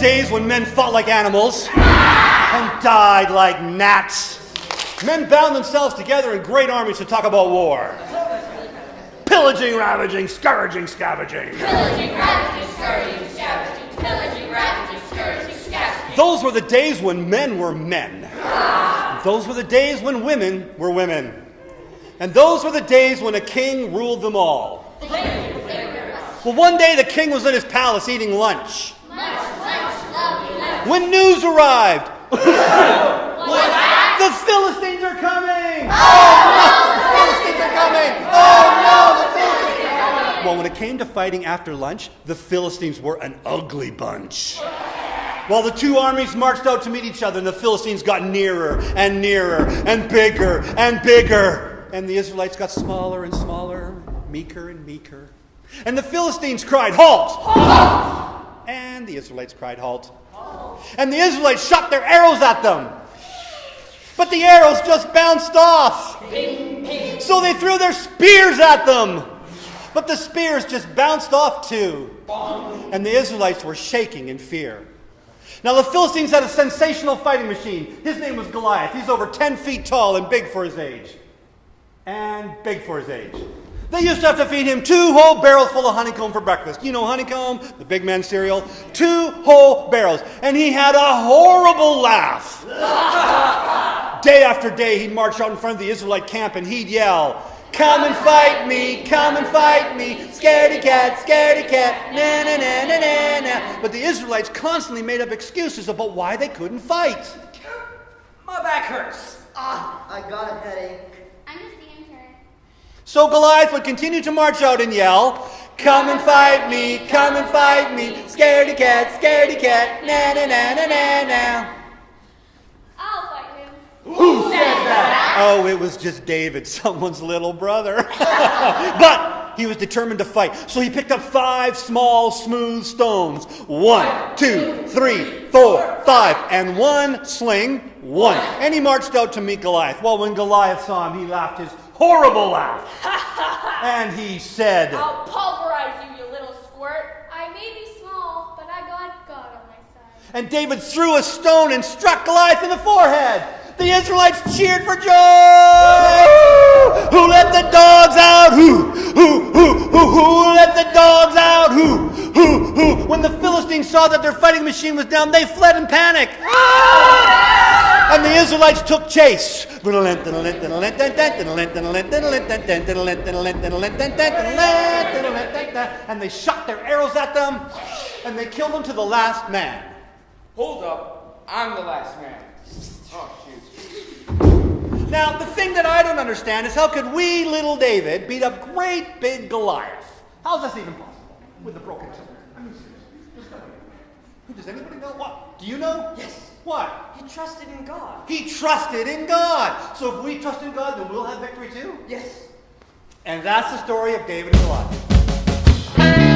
days when men fought like animals and died like gnats. Men bound themselves together in great armies to talk about war. Pillaging, ravaging, scourging, scavenging. Pillaging, ravaging, scourging, scavenging. Pillaging, ravaging, scourging, scavenging. Those were the days when men were men. Those were the days when women were women. And those were the days when a king ruled them all. Well, one day the king was in his palace eating lunch. When news arrived. The Philistines are coming! Oh no! The Philistines are coming! Oh no! The Philistines are coming! Well, when it came to fighting after lunch, the Philistines were an ugly bunch. While the two armies marched out to meet each other, and the Philistines got nearer and nearer and bigger and bigger. And the Israelites got smaller and smaller, meeker and meeker. And the Philistines cried, "Halt! Halt!" And the Israelites cried, "Halt!" And the Israelites shot their arrows at them. But the arrows just bounced off. So they threw their spears at them. But the spears just bounced off too. And the Israelites were shaking in fear. Now the Philistines had a sensational fighting machine. His name was Goliath. He's over 10 feet tall and big for his age. They used to have to feed him 2 whole barrels full of honeycomb for breakfast. You know honeycomb, the big man cereal? 2 whole barrels. And he had a horrible laugh. Day after day, he'd march out in front of the Israelite camp and he'd yell, "Come and fight me, come and fight me, scaredy cat, na na na na na na." But the Israelites constantly made up excuses about why they couldn't fight. My back hurts. I got a headache. I'm just the intern. So Goliath would continue to march out and yell, "Come and fight me, scaredy cat, na na na na na na." I'll fight him. Who said that? Oh, it was just David, someone's little brother. But he was determined to fight. So he picked up 5 small, smooth stones. 1, 2, 3, 4, 5. And 1 sling, 1. And he marched out to meet Goliath. Well, when Goliath saw him, he laughed his horrible laugh. And he said, "I'll pulverize you, you little squirt." I may be small, but I got God on my side. And David threw a stone and struck Goliath in the forehead. The Israelites cheered for joy. Who let the dogs out? Who let the dogs out? Who? When the Philistines saw that their fighting machine was down, they fled in panic. And the Israelites took chase. And they shot their arrows at them, and they killed them to the last man. Hold up. I'm the last man. Oh, shoot. Now, the thing that I don't understand is how could wee little David beat up great big Goliath? How's this even possible with the broken sword? I mean, seriously. Does anybody know what? Do you know? Yes. What? He trusted in God. He trusted in God. So if we trust in God, then we'll have victory too? Yes. And that's the story of David and Goliath.